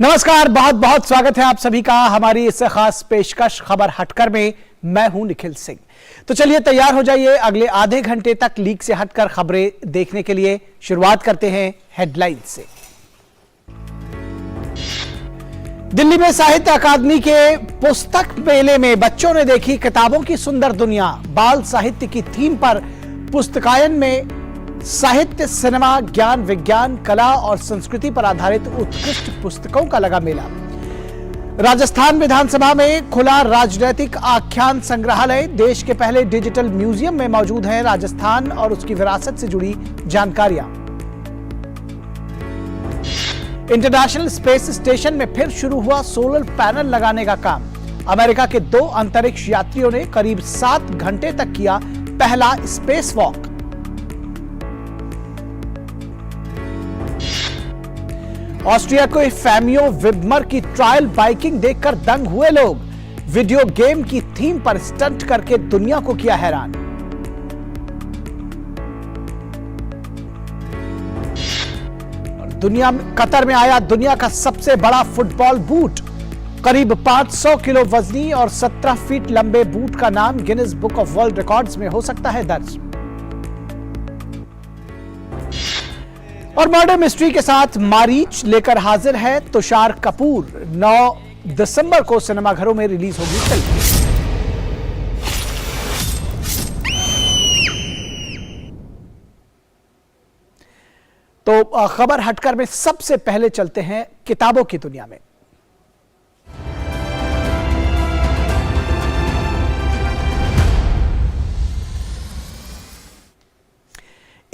नमस्कार, बहुत बहुत स्वागत है आप सभी का हमारी इस खास पेशकश खबर हटकर में। मैं हूं निखिल सिंह। तो चलिए तैयार हो जाइए, अगले आधे घंटे तक लीक से हटकर खबरें देखने के लिए। शुरुआत करते हैं हेडलाइन से। दिल्ली में साहित्य अकादमी के पुस्तक मेले में बच्चों ने देखी किताबों की सुंदर दुनिया। बाल साहित्य की थीम पर पुस्तकायन में साहित्य, सिनेमा, ज्ञान, विज्ञान, कला और संस्कृति पर आधारित उत्कृष्ट पुस्तकों का लगा मेला। राजस्थान विधानसभा में खुला राजनैतिक आख्यान संग्रहालय। देश के पहले डिजिटल म्यूजियम में मौजूद है राजस्थान और उसकी विरासत से जुड़ी जानकारियां। इंटरनेशनल स्पेस स्टेशन में फिर शुरू हुआ सोलर पैनल लगाने का काम। अमेरिका के 2 अंतरिक्ष यात्रियों ने करीब 7 घंटे तक किया पहला स्पेस वॉक। ऑस्ट्रिया के फैमियो विबमर की ट्रायल बाइकिंग देखकर दंग हुए लोग। वीडियो गेम की थीम पर स्टंट करके दुनिया को किया हैरान। कतर में आया दुनिया का सबसे बड़ा फुटबॉल बूट। करीब 500 किलो वजनी और 17 फीट लंबे बूट का नाम Guinness book of world records में हो सकता है दर्ज। और मर्डर मिस्ट्री के साथ मारीच लेकर हाजिर है तुषार कपूर। 9 दिसंबर को सिनेमाघरों में रिलीज होगी फिल्म। तो खबर हटकर में सबसे पहले चलते हैं किताबों की दुनिया में।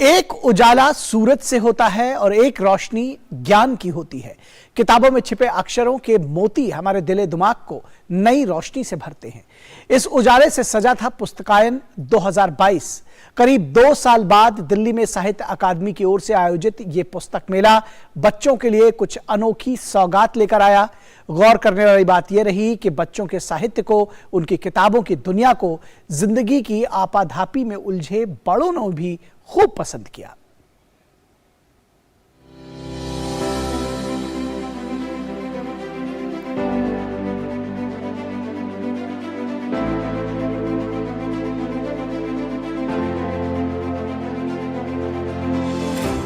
एक उजाला सूरज से होता है और एक रोशनी ज्ञान की होती है। किताबों में छिपे अक्षरों के मोती हमारे दिले दिमाग को नई रोशनी से भरते हैं। इस उजाले से सजा था पुस्तकायन 2022। करीब 2 साल बाद दिल्ली में साहित्य अकादमी की ओर से आयोजित ये पुस्तक मेला बच्चों के लिए कुछ अनोखी सौगात लेकर आया। गौर करने वाली बात यह रही कि बच्चों के साहित्य को, उनकी किताबों की दुनिया को जिंदगी की आपाधापी में उलझे बड़ों ने भी खूब पसंद किया।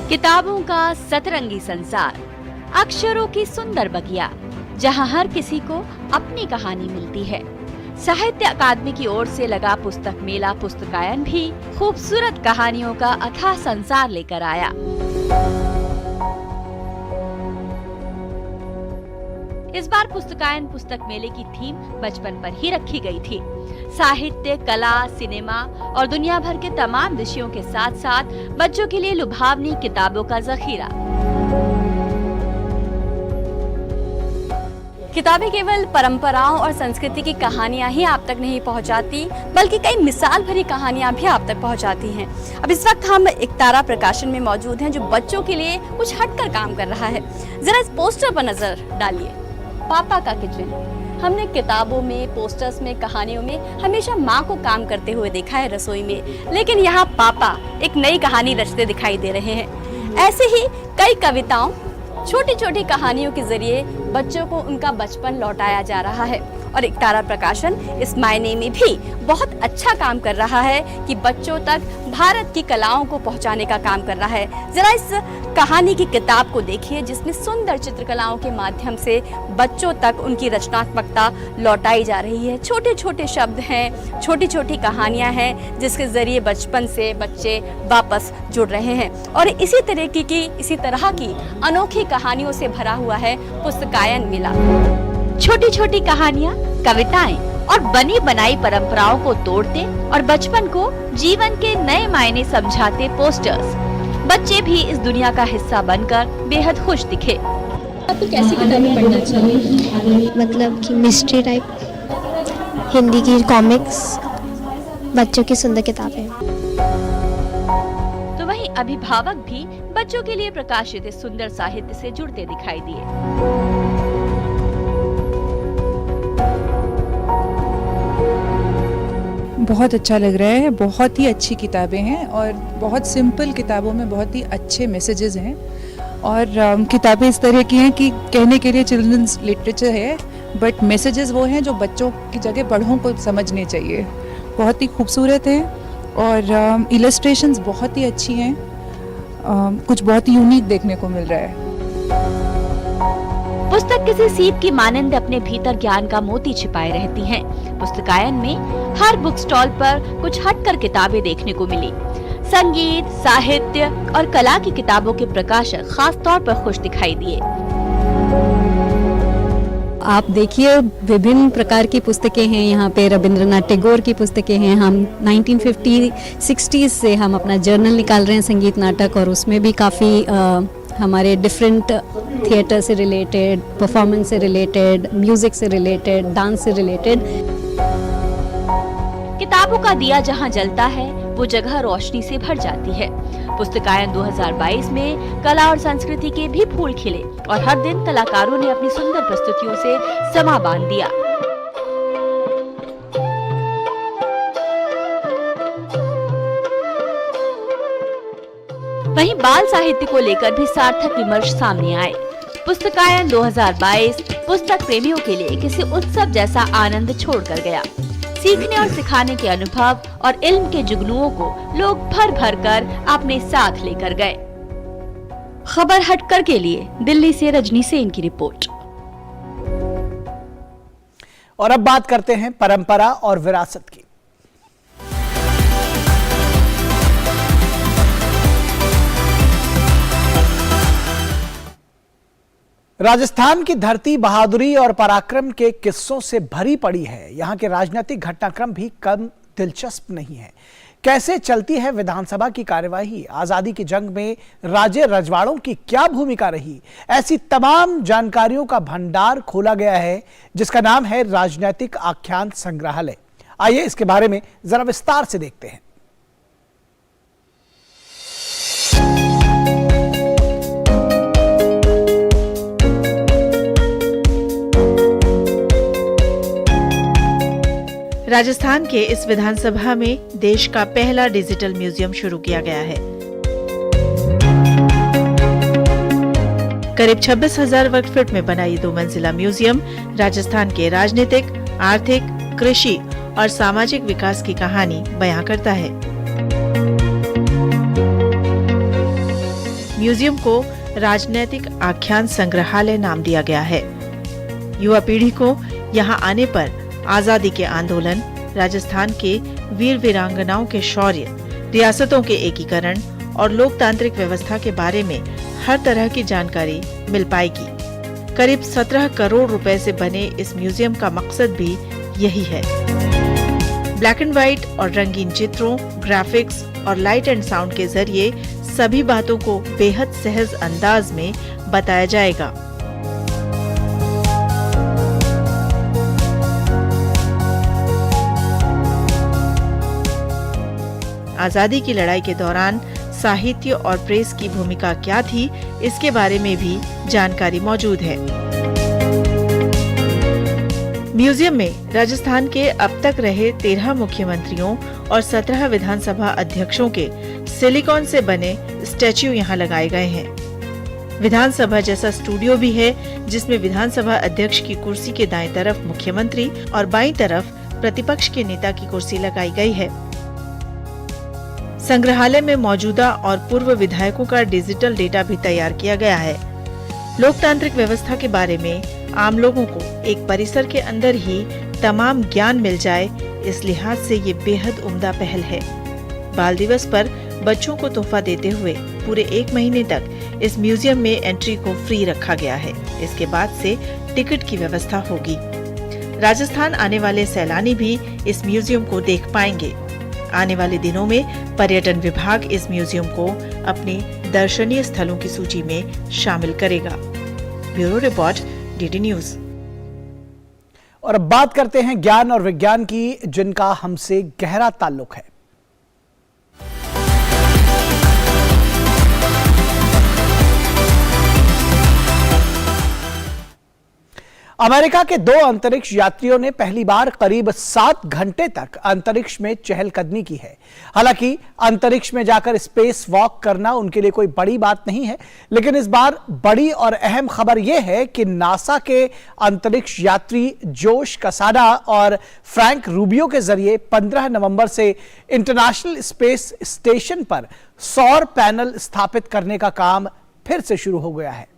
किताबों का सतरंगी संसार, अक्षरों की सुंदर बगिया, जहां हर किसी को अपनी कहानी मिलती है। साहित्य अकादमी की ओर से लगा पुस्तक मेला पुस्तकायन भी खूबसूरत कहानियों का अथाह संसार लेकर आया। इस बार पुस्तकायन पुस्तक मेले की थीम बचपन पर ही रखी गई थी। साहित्य, कला, सिनेमा और दुनिया भर के तमाम विषयों के साथ साथ बच्चों के लिए लुभावनी किताबों का जखीरा। किताबें केवल परंपराओं और संस्कृति की कहानियां ही आप तक नहीं पहुंचाती, बल्कि कई मिसाल भरी कहानियां भी आप तक पहुंचाती हैं। अब इस वक्त हम एकतारा प्रकाशन में मौजूद हैं, जो बच्चों के लिए कुछ हटकर काम कर रहा है। जरा इस पोस्टर पर नजर डालिए, पापा का किचन। हमने किताबों में, पोस्टर्स में, कहानियों में हमेशा माँ को काम करते हुए देखा है रसोई में, लेकिन यहाँ पापा एक नई कहानी रचते दिखाई दे रहे हैं। ऐसे ही कई कविताओं, छोटी छोटी कहानियों के जरिए बच्चों को उनका बचपन लौटाया जा रहा है। और एकतारा प्रकाशन इस मायने में भी बहुत अच्छा काम कर रहा है कि बच्चों तक भारत की कलाओं को पहुंचाने का काम कर रहा है। जरा इस कहानी की किताब को देखिए, जिसमें सुंदर चित्रकलाओं के माध्यम से बच्चों तक उनकी रचनात्मकता लौटाई जा रही है। छोटे छोटे शब्द हैं, छोटी छोटी कहानियां हैं, जिसके जरिए बचपन से बच्चे वापस जुड़ रहे हैं। और इसी तरह की अनोखी कहानियों से भरा हुआ है पुस्तकायन मेला। छोटी छोटी कहानियाँ, कविताएं और बनी बनाई परंपराओं को तोड़ते और बचपन को जीवन के नए मायने समझाते पोस्टर्स। बच्चे भी इस दुनिया का हिस्सा बनकर बेहद खुश दिखे। आपको कैसी किताबें पढ़ना चाहिए? मतलब कि मिस्ट्री टाइप, हिंदी की कॉमिक्स, बच्चों की सुंदर किताबें। तो वहीं अभिभावक भी बच्चों के लिए प्रकाशित इस सुंदर साहित्य से जुड़ते दिखाई दिए। बहुत अच्छा लग रहा है। बहुत ही अच्छी किताबें हैं और बहुत सिंपल किताबों में बहुत ही अच्छे मैसेजेस हैं और किताबें इस तरह की हैं कि कहने के लिए चिल्ड्रंस लिटरेचर है, बट मैसेजेस वो हैं जो बच्चों की जगह बड़ों को समझने चाहिए। बहुत ही खूबसूरत है और इलस्ट्रेशंस बहुत ही अच्छी हैं। कुछ बहुत ही यूनिक देखने को मिल रहा है। पुस्तक किसी सीप की मानंद अपने भीतर ज्ञान का मोती छिपाए रहती हैं। पुस्तकायन में हर बुक स्टॉल पर कुछ हटकर किताबें देखने को मिली। संगीत, साहित्य और कला की किताबों के प्रकाशक खास तौर पर खुश दिखाई दिए। आप देखिए विभिन्न प्रकार की पुस्तकें हैं यहाँ पे। रविंद्रनाथ टैगोर की पुस्तकें हैं। हम 1950-60s से हम अपना जर्नल निकाल रहे हैं संगीत नाटक, और उसमें भी काफ़ी हमारे डिफरेंट थिएटर से रिलेटेड, परफॉर्मेंस से रिलेटेड, म्यूजिक से रिलेटेड, डांस से रिलेटेड। किताबों का दिया जहाँ जलता है वो जगह रोशनी से भर जाती है। पुस्तकायन 2022 में कला और संस्कृति के भी फूल खिले और हर दिन कलाकारों ने अपनी सुंदर प्रस्तुतियों से समा बांध दिया। वहीं बाल साहित्य को लेकर भी सार्थक विमर्श सामने आए। पुस्तकायन 2022 पुस्तक प्रेमियों के लिए किसी उत्सव जैसा आनंद छोड़कर गया। सीखने और सिखाने के अनुभव और इल्म के जुगनुओं को लोग भर भर कर अपने साथ लेकर गए। खबर हटकर के लिए दिल्ली से रजनी सेन की रिपोर्ट। और अब बात करते हैं परंपरा और विरासत की। राजस्थान की धरती बहादुरी और पराक्रम के किस्सों से भरी पड़ी है। यहाँ के राजनीतिक घटनाक्रम भी कम दिलचस्प नहीं है। कैसे चलती है विधानसभा की कार्यवाही, आजादी की जंग में राजे रजवाड़ों की क्या भूमिका रही, ऐसी तमाम जानकारियों का भंडार खोला गया है जिसका नाम है राजनीतिक आख्यान संग्रहालय। आइए इसके बारे में जरा विस्तार से देखते हैं। राजस्थान के इस विधानसभा में देश का पहला डिजिटल म्यूजियम शुरू किया गया है। करीब 26,000 वर्ग फीट में बना ये 2 मंजिला म्यूजियम राजस्थान के राजनीतिक, आर्थिक, कृषि और सामाजिक विकास की कहानी बयां करता है। म्यूजियम को राजनीतिक आख्यान संग्रहालय नाम दिया गया है। युवा पीढ़ी को यहाँ आने पर आजादी के आंदोलन, राजस्थान के वीर वीरांगनाओं के शौर्य, रियासतों के एकीकरण और लोकतांत्रिक व्यवस्था के बारे में हर तरह की जानकारी मिल पाएगी। करीब 17 करोड़ रुपए से बने इस म्यूजियम का मकसद भी यही है। ब्लैक एंड व्हाइट और रंगीन चित्रों, ग्राफिक्स और लाइट एंड साउंड के जरिए सभी बातों को बेहद सहज अंदाज में बताया जाएगा। आजादी की लड़ाई के दौरान साहित्य और प्रेस की भूमिका क्या थी, इसके बारे में भी जानकारी मौजूद है। म्यूजियम में राजस्थान के अब तक रहे 13 मुख्यमंत्रियों और 17 विधानसभा अध्यक्षों के सिलिकॉन से बने स्टैच्यू यहाँ लगाए गए हैं। विधानसभा जैसा स्टूडियो भी है जिसमें विधानसभा अध्यक्ष की कुर्सी के दाएं तरफ मुख्यमंत्री और बाईं तरफ प्रतिपक्ष के नेता की कुर्सी लगाई गई है। संग्रहालय में मौजूदा और पूर्व विधायकों का डिजिटल डेटा भी तैयार किया गया है। लोकतांत्रिक व्यवस्था के बारे में आम लोगों को एक परिसर के अंदर ही तमाम ज्ञान मिल जाए, इस लिहाज से ये बेहद उम्दा पहल है। बाल दिवस पर बच्चों को तोहफा देते हुए पूरे 1 महीने तक इस म्यूजियम में एंट्री को फ्री रखा गया है। इसके बाद से टिकट की व्यवस्था होगी। राजस्थान आने वाले सैलानी भी इस म्यूजियम को देख पाएंगे। आने वाले दिनों में पर्यटन विभाग इस म्यूजियम को अपने दर्शनीय स्थलों की सूची में शामिल करेगा। Bureau report, DD news. और अब बात करते हैं ज्ञान और विज्ञान की, जिनका हमसे गहरा ताल्लुक है। अमेरिका के 2 अंतरिक्ष यात्रियों ने पहली बार करीब 7 घंटे तक अंतरिक्ष में चहलकदमी की है। हालांकि अंतरिक्ष में जाकर स्पेस वॉक करना उनके लिए कोई बड़ी बात नहीं है, लेकिन इस बार बड़ी और अहम खबर यह है कि नासा के अंतरिक्ष यात्री जोश कसाडा और फ्रैंक रूबियो के जरिए 15 नवंबर से इंटरनेशनल स्पेस स्टेशन पर सौर पैनल स्थापित करने का काम फिर से शुरू हो गया है।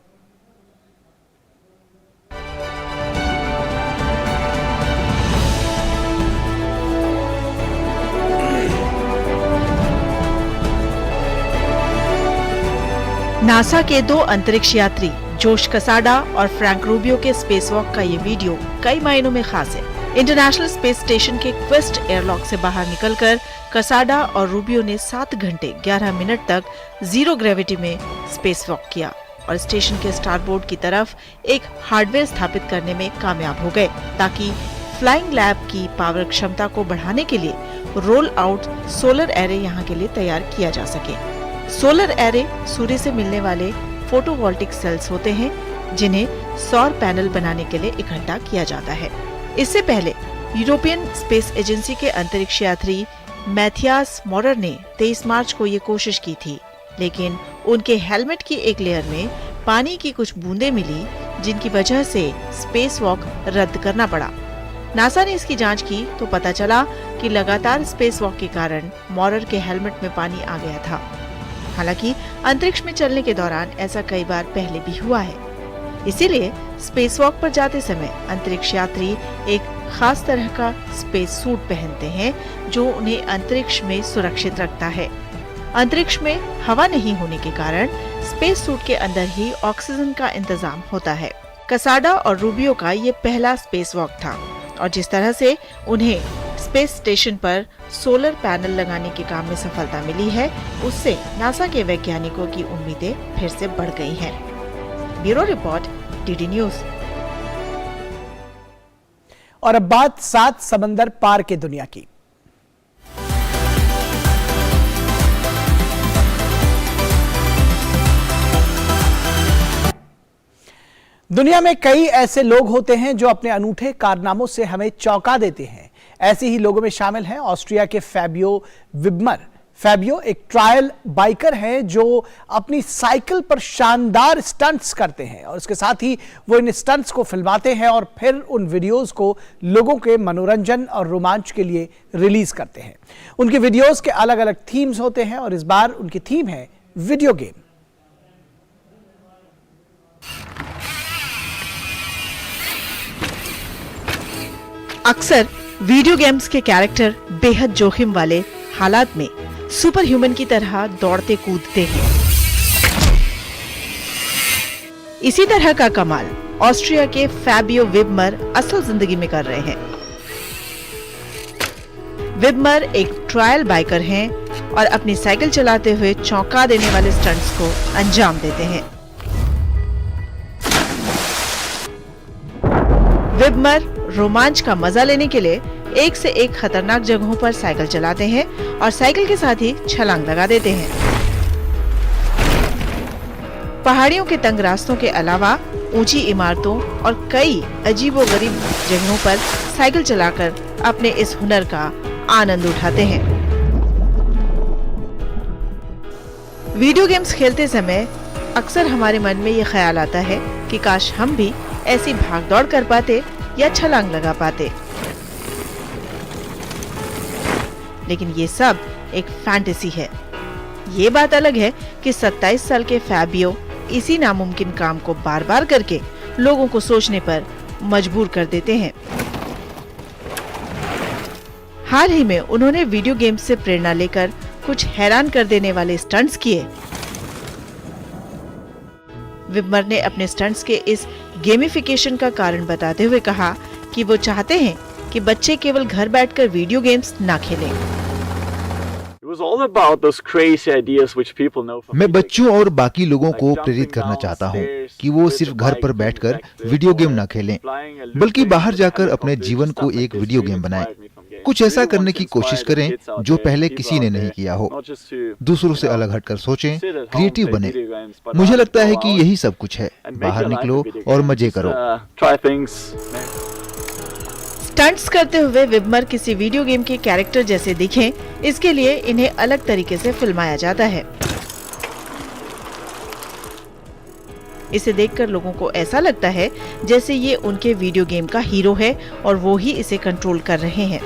नासा के 2 अंतरिक्ष यात्री जोश कसाडा और फ्रैंक रूबियो के स्पेसवॉक का ये वीडियो कई मायनों में खास है। इंटरनेशनल स्पेस स्टेशन के क्वेस्ट एयरलॉक से बाहर निकलकर कसाडा और रूबियो ने 7 घंटे 11 मिनट तक जीरो ग्रेविटी में स्पेसवॉक किया और स्टेशन के स्टारबोर्ड की तरफ एक हार्डवेयर स्थापित करने में कामयाब हो गए, ताकि फ्लाइंग लैब की पावर क्षमता को बढ़ाने के लिए रोल आउट सोलर एरे यहाँ के लिए तैयार किया जा सके। सोलर एरे सूर्य से मिलने वाले फोटोवोल्टिक सेल्स होते हैं, जिन्हें सौर पैनल बनाने के लिए इकट्ठा किया जाता है। इससे पहले यूरोपियन स्पेस एजेंसी के अंतरिक्ष यात्री मैथियास मॉरर ने 23 मार्च को ये कोशिश की थी, लेकिन उनके हेलमेट की एक लेयर में पानी की कुछ बूंदें मिली, जिनकी वजह से स्पेस वॉक रद्द करना पड़ा। नासा ने इसकी जांच की तो पता चला कि लगातार स्पेस वॉक के कारण मॉरर के हेलमेट में पानी आ गया था। हालांकि अंतरिक्ष में चलने के दौरान ऐसा कई बार पहले भी हुआ है, इसीलिए स्पेसवॉक पर जाते समय अंतरिक्ष यात्री एक खास तरह का स्पेस सूट पहनते हैं, जो उन्हें अंतरिक्ष में सुरक्षित रखता है। अंतरिक्ष में हवा नहीं होने के कारण स्पेस सूट के अंदर ही ऑक्सीजन का इंतजाम होता है। कसाडा और रूबियो का ये पहला स्पेसवॉक था और जिस तरह से उन्हें स्पेस स्टेशन पर सोलर पैनल लगाने के काम में सफलता मिली है, उससे नासा के वैज्ञानिकों की उम्मीदें फिर से बढ़ गई हैं। Bureau report, DD news. और अब बात 7 समंदर पार के दुनिया की। दुनिया में कई ऐसे लोग होते हैं जो अपने अनूठे कारनामों से हमें चौंका देते हैं। ऐसे ही लोगों में शामिल हैं ऑस्ट्रिया के फैबियो विबमर। फैबियो एक ट्रायल बाइकर हैं जो अपनी साइकिल पर शानदार स्टंट्स करते हैं और इसके साथ ही वो इन स्टंट्स को फिल्माते हैं और फिर उन वीडियोस को लोगों के मनोरंजन और रोमांच के लिए रिलीज करते हैं। उनके वीडियोस के अलग अलग थीम्स होते हैं और इस बार उनकी थीम है वीडियो गेम। अक्सर वीडियो गेम्स के कैरेक्टर बेहद जोखिम वाले हालात में सुपर ह्यूमन की तरह दौड़ते कूदते हैं। इसी तरह का कमाल ऑस्ट्रिया के फैबियो विबमर असल जिंदगी में कर रहे हैं। विबमर एक ट्रायल बाइकर हैं और अपनी साइकिल चलाते हुए चौंका देने वाले स्टंट्स को अंजाम देते हैं। विबमर रोमांच का मजा लेने के लिए एक से एक खतरनाक जगहों पर साइकिल चलाते हैं और साइकिल के साथ ही छलांग लगा देते हैं। पहाड़ियों के तंग रास्तों के अलावा ऊंची इमारतों और कई अजीबोगरीब जगहों पर साइकिल चलाकर अपने इस हुनर का आनंद उठाते हैं। वीडियो गेम्स खेलते समय अक्सर हमारे मन में ये ख्याल आता है कि काश हम भी ऐसी भागदौड़ कर पाते या छलांग लगा पाते, लेकिन ये सब एक फैंटेसी है। ये बात अलग है कि 27 साल के फैबियो इसी नामुमकिन काम को बार बार करके लोगों को सोचने पर मजबूर कर देते हैं। हाल ही में उन्होंने वीडियो गेम्स से प्रेरणा लेकर कुछ हैरान कर देने वाले स्टंट्स किए। विबमर ने अपने स्टंट्स के इस गेमिफिकेशन का कारण बताते हुए कहा कि वो चाहते हैं कि बच्चे केवल घर बैठकर वीडियो गेम्स ना खेलें। मैं बच्चों और बाकी लोगों को प्रेरित करना चाहता हूं कि वो सिर्फ घर पर बैठकर वीडियो गेम ना खेलें, बल्कि बाहर जाकर अपने जीवन को एक वीडियो गेम बनाएं। कुछ ऐसा करने की कोशिश करें जो पहले किसी ने नहीं किया हो। दूसरों से अलग हटकर सोचें, क्रिएटिव बने। मुझे लगता है कि यही सब कुछ है। बाहर निकलो और मजे करो। स्टंट्स करते हुए विब्मर किसी वीडियो गेम के कैरेक्टर जैसे दिखें, इसके लिए इन्हें अलग तरीके से फिल्माया जाता है। इसे देखकर लोगों को ऐसा लगता है जैसे ये उनके वीडियो गेम का हीरो है और वो ही इसे कंट्रोल कर रहे हैं।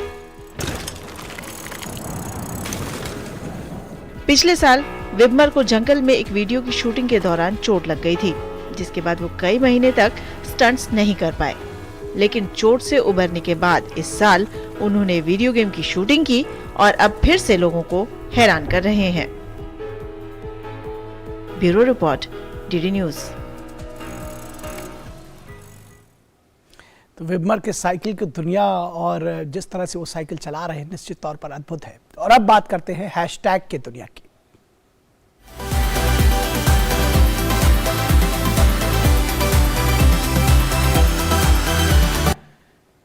पिछले साल विब्मर को जंगल में एक वीडियो की शूटिंग के दौरान चोट लग गई थी, जिसके बाद वो कई महीने तक स्टंट्स नहीं कर पाए। लेकिन चोट से उबरने के बाद इस साल उन्होंने वीडियो गेम की शूटिंग की और अब फिर से लोगों को हैरान कर रहे हैं। Bureau report, DD news. तो विब्मर के साइकिल की दुनिया और जिस तरह से वो साइकिल चला रहे हैं निश्चित तौर पर अद्भुत है। और अब बात करते हैं हैशटैग की दुनिया की।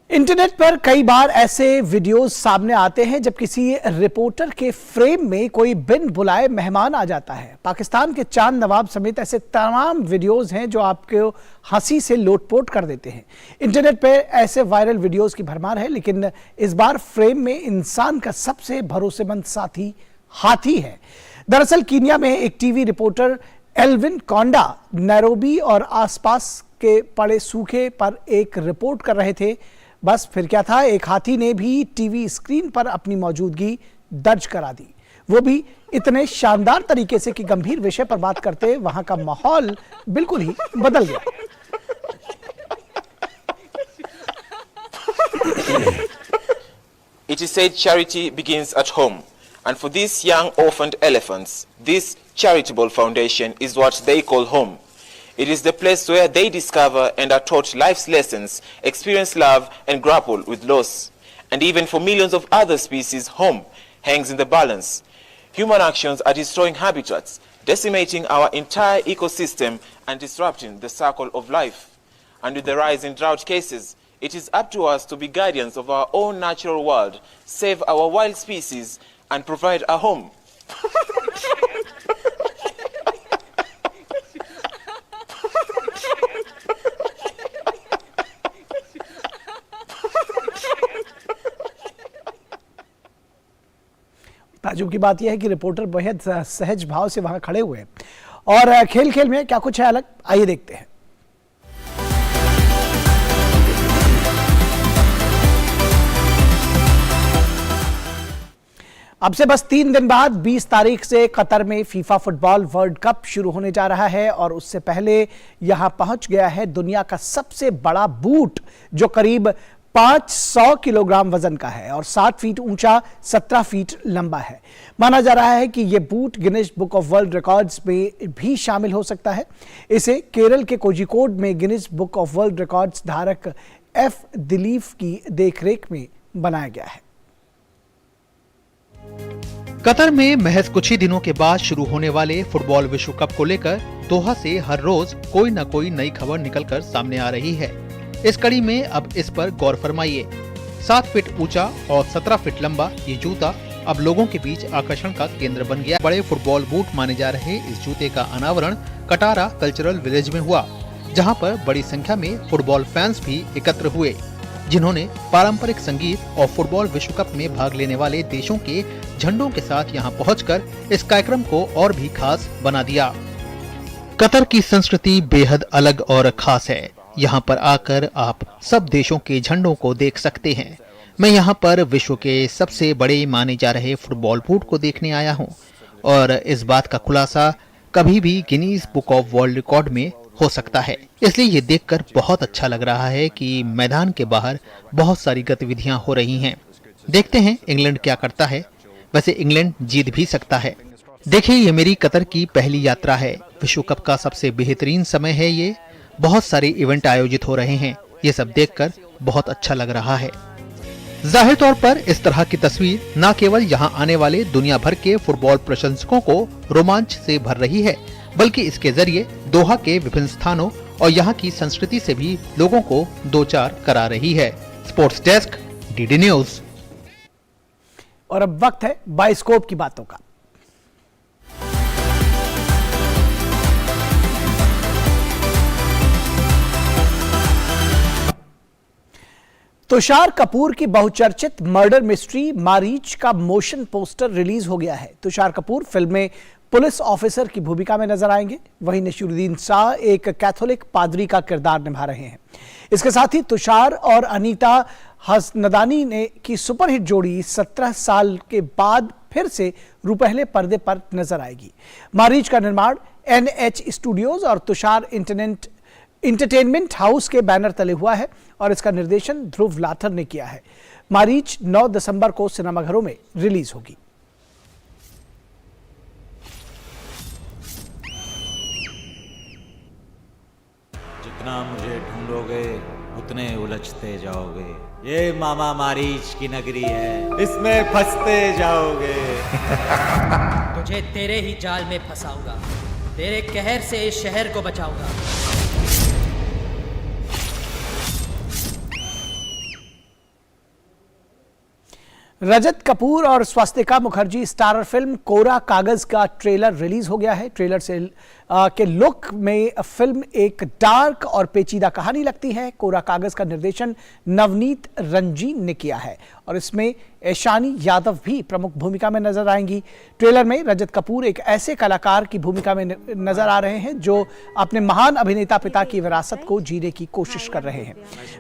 इंटरनेट पर कई बार ऐसे वीडियोस सामने आते हैं जब किसी रिपोर्टर के फ्रेम में कोई बिन बुलाए मेहमान आ जाता है। पाकिस्तान के चांद नवाब समेत ऐसे तमाम वीडियोस हैं जो आपको हंसी से लोटपोट कर देते हैं। इंटरनेट पे ऐसे वायरल वीडियोस की भरमार है, लेकिन इस बार फ्रेम में इंसान का सबसे भरोसेमंद साथी हाथी है। दरअसल कीनिया में एक टीवी रिपोर्टर एल्विन कोंडा नैरोबी और आसपास के पड़े सूखे पर एक रिपोर्ट कर रहे थे। बस फिर क्या था, एक हाथी ने भी टीवी स्क्रीन पर अपनी मौजूदगी दर्ज करा दी, वो भी इतने शानदार तरीके से कि गंभीर विषय पर बात करते वहां का माहौल बिल्कुल ही बदल गया। It is said charity begins at home, and for these young orphaned elephants, this charitable foundation is what they call home. It is the place where they discover and are taught life's lessons, experience love and grapple with loss. And even for millions of other species, home hangs in the balance. Human actions are destroying habitats, decimating our entire ecosystem and disrupting the circle of life. And with the rise in drought cases, it is up to us to be guardians of our own natural world, save our wild species and provide a home. ताजुब की बात यह है कि reporter बेहद सहज भाव से वहां खड़े हुए हैं और खेल खेल में क्या कुछ है अलग, आइए देखते हैं। अब से बस 3 दिन बाद 20 तारीख से कतर में फीफा फुटबॉल वर्ल्ड कप शुरू होने जा रहा है और उससे पहले यहां पहुंच गया है दुनिया का सबसे बड़ा बूट जो करीब 500 किलोग्राम वजन का है और 7 फीट ऊंचा, 17 फीट लंबा है। माना जा रहा है कि यह boot Guinness book of world records में भी शामिल हो सकता है। इसे केरल के कोझिकोड में Guinness book of world records धारक एफ दिलीफ की देखरेख में बनाया गया है। कतर में महज कुछ ही दिनों के बाद शुरू होने वाले फुटबॉल विश्व कप को लेकर दोहा से हर रोज कोई न कोई नई खबर निकलकर सामने आ रही है। इस कड़ी में अब इस पर गौर फरमाइए। 7 फीट ऊंचा और 17 फीट लंबा ये जूता अब लोगों के बीच आकर्षण का केंद्र बन गया। बड़े फुटबॉल बूट माने जा रहे इस जूते का अनावरण कटारा कल्चरल विलेज में हुआ, जहां पर बड़ी संख्या में फुटबॉल फैंस भी एकत्र हुए, जिन्होंने पारंपरिक संगीत और फुटबॉल विश्व कप में भाग लेने वाले देशों के झंडों के साथ यहां पहुंचकर इस कार्यक्रम को और भी खास बना दिया। कतर की संस्कृति बेहद अलग और खास है। यहाँ पर आकर आप सब देशों के झंडों को देख सकते हैं। मैं यहाँ पर विश्व के सबसे बड़े माने जा रहे फुटबॉल बूट को देखने आया हूँ और इस बात का खुलासा कभी भी Guinness book of world record में हो सकता है। इसलिए ये देखकर बहुत अच्छा लग रहा है कि मैदान के बाहर बहुत सारी गतिविधियां हो रही हैं। देखते हैं इंग्लैंड क्या करता है। वैसे इंग्लैंड जीत भी सकता है। देखिए, ये मेरी कतर की पहली यात्रा है। विश्व कप का सबसे बेहतरीन समय है ये। बहुत सारे इवेंट आयोजित हो रहे हैं। ये सब देखकर बहुत अच्छा लग रहा है। जाहिर तौर पर इस तरह की तस्वीर न केवल यहाँ आने वाले दुनिया भर के फुटबॉल प्रशंसकों को रोमांच से भर रही है, बल्कि इसके जरिए दोहा के विभिन्न स्थानों और यहाँ की संस्कृति से भी लोगों को दो चार करा रही है। Sports desk, DD news. और अब वक्त है बायोस्कोप की बातों का। तुषार कपूर की बहुचर्चित मर्डर मिस्ट्री मारीच का मोशन पोस्टर रिलीज हो गया है। तुषार कपूर फिल्म में पुलिस ऑफिसर की भूमिका में नजर आएंगे, वहीं नसीरुद्दीन शाह एक कैथोलिक पादरी का किरदार निभा रहे हैं। इसके साथ ही तुषार और अनीता हसनदानी ने की सुपरहिट जोड़ी 17 साल के बाद फिर से रुपहले पर्दे पर नजर आएगी। मारीच का निर्माण NH स्टूडियोज और तुषार इंटरटेनमेंट हाउस के बैनर तले हुआ है और इसका निर्देशन ध्रुव लाथर ने किया है। मारीच 9 दिसंबर को सिनेमाघरों में रिलीज होगी। जितना मुझे ढूंढोगे उतने उलझते जाओगे। ये मामा मारीच की नगरी है, इसमें फंसते जाओगे। तुझे तेरे ही जाल में फंसाऊंगा, तेरे कहर से इस शहर को बचाऊंगा। रजत कपूर और स्वास्तिका मुखर्जी स्टारर फिल्म कोरा कागज का ट्रेलर रिलीज हो गया है। ट्रेलर से के लुक में फिल्म एक डार्क और पेचीदा कहानी लगती है। कोरा कागज का निर्देशन नवनीत रंजीन ने किया है और इसमें ऐशानी यादव भी प्रमुख भूमिका में नजर आएंगी। ट्रेलर में रजत कपूर एक ऐसे कलाकार की भूमिका में नजर आ रहे हैं जो अपने महान अभिनेता पिता की विरासत को जीने की कोशिश कर रहे हैं।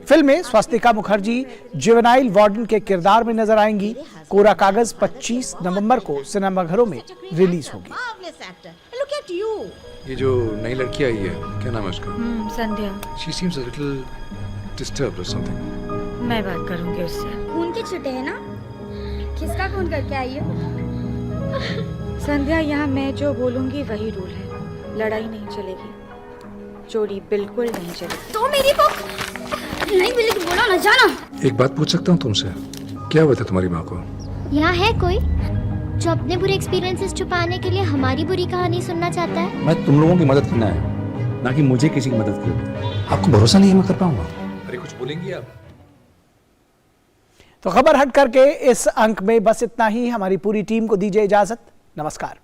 फिल्म में स्वास्तिका मुखर्जी जुवेनाइल वार्डन के किरदार में नजर आएंगी। कोरा कागज 25 नवंबर को सिनेमाघरों में रिलीज होगी। ये जो नई लड़की आई है, क्या नाम है उसका? संध्या। She seems a little disturbed or something. मैं बात करूंगी उससे। खून के छुट्टे हैं ना? किसका खून करके आई हो? संध्या, यहाँ मैं जो बोलूंगी वही रूल है। लड़ाई नहीं चलेगी, चोरी बिल्कुल नहीं चलेगी। तो मेरी को नहीं मिलेगी, बोला ना जाना। एक बात पूछ सकता हूँ तुमसे? क्या हुआ था तुम्हारी माँ को? यहाँ है कोई जो अपने बुरे एक्सपीरियंसेस छुपाने के लिए हमारी बुरी कहानी सुनना चाहता है? मैं तुम लोगों की मदद करना है, ना कि मुझे किसी की मदद करनी। आपको भरोसा नहीं है मैं कर पाऊंगा? अरे कुछ बोलेंगी आप? तो खबर हट करके इस अंक में बस इतना ही। हमारी पूरी टीम को दीजिए इजाजत। नमस्कार।